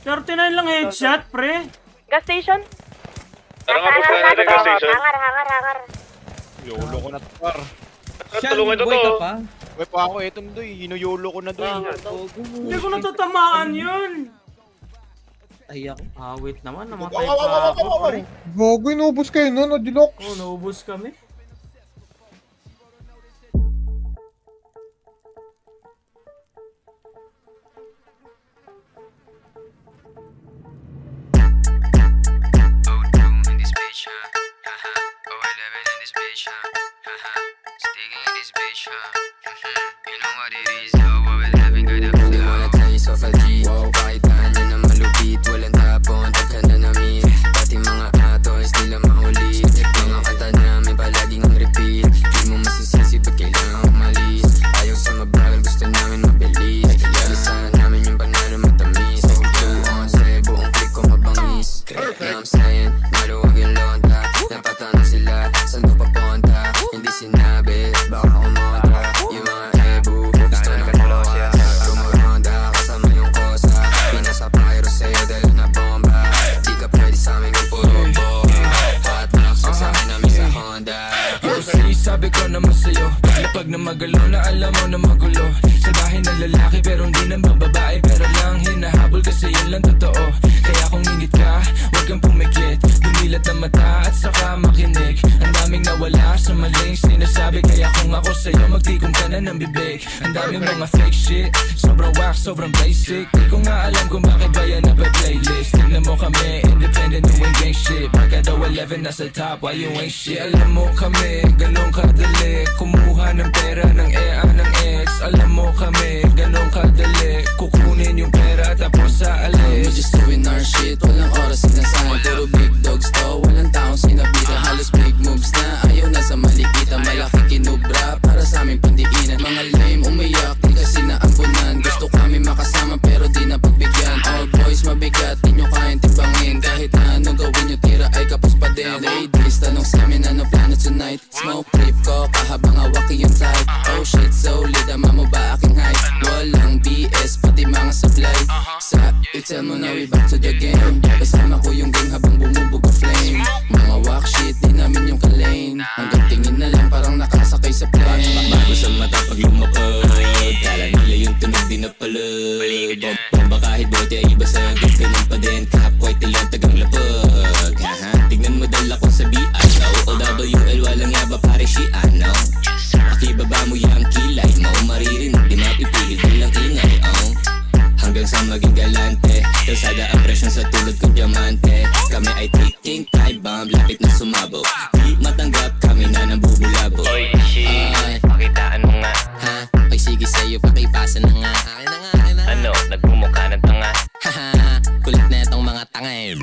39 lang headshot, pre. Gas station? Tara nga, push na natin gas station. Hangar. Yolo ko na to, par. Tulungan to boy to. ka pa? Uy pa ako, eto doy. Hinuyolo ko na doy. Hindi ko natatamaan yun. Ay ako. Wait naman. Namatay pa ako, pre. Gago, inubos kayo nun, Odilox. Naubos kami. Sabi ko naman sa'yo, lapag na magalo na alam mo na magulo. Salbahin na lalaki pero hindi nang bababae, pero lang hinahabol kasi yun lang totoo. Kaya kung ingit ka, huwag kang pumikit, dumilat na mata at saka makinig. Ang daming nawala sa maling sinasabi, kaya kung ako sa'yo magtikom ka na ng bibig. Ang daming mga fake shit, sobrang wax, sobrang basic. Di ko nga alam kung bakit ba yan nape-playlist. Tignan mo kami, independent, you ain't gang shit. Marka daw 11 nasa top, why you ain't shit? Alam mo kami, ganun kadali kumuha ng pera ng EA ng ex. Alam mo kami, ganun kadali kukunin yung pera tapos sa alis. We're just doing our shit, walang oras sinasahan. Puro big dogs to, walang taong sinabitan. Halos big moves na, ayaw na sa malikita. Malaki kinubra para sa aming pandiinan. Mga lame umiyak, di kasi naampunan. Gusto kami makasama pero di na pagbigyan. All boys mabigat, di nyo kayang timbangin. Kahit na anong gawin nyo, tira ay kapos pa din. Ladies, tanong sa amin ano plano tonight. Smoke trip ko, kahabang awaki yung type. Oh shit, solid, ama mo ba aking height? Walang BS, pati mga supply. Sa itel mo na we back to the game. Kasama ko yung gang habang bumubog ang flame. Mga walk shit, di namin yung kalane. Hanggang tingin na lang parang nakasakay sa plane. Bago sa mata pag lumapag, kala nila yung tunog di napalag. Bomba kahit bote ay iba sa agad, ganun pa din. Kahap white nilang tagang lapag. Haha, tignan mo dala ko sa B.I.O. O-W-L walang yaba pare si ano. Pakibaba mo yung kilay mo, maririnig di mapipigil bilang ingay. Hanggang sa maging galante, kalsada ang presyon sa tulad ko diamante. Kami ay ticking time bomb, lapit na sumabog. Di matanggap kami na nabubulabog. Oy, shit, pakitaan mo nga. Ha? Ay sige sa'yo, pakipasa na nga. Akin na nga. Ano, nagmumukha ng tanga. Haha, kulit na itong mga tanga eh.